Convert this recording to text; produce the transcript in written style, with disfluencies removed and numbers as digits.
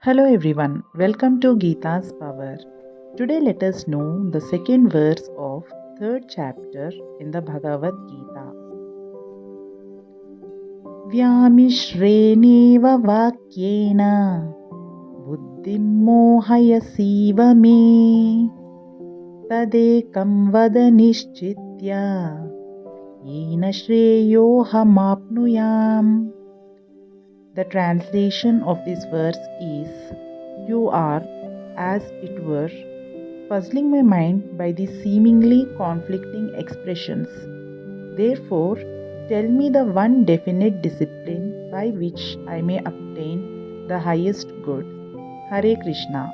Hello everyone, welcome to Gita's Power. Today let us know the second verse of third chapter in the Bhagavad Gita. Vyamishrenev vakyena buddhim mohayasiva me tadekam vada nishchitya yena shreyohamapnuyam. The translation of this verse is, you are, as it were, puzzling my mind by these seemingly conflicting expressions. Therefore, tell me the one definite discipline by which I may obtain the highest good. Hare Krishna.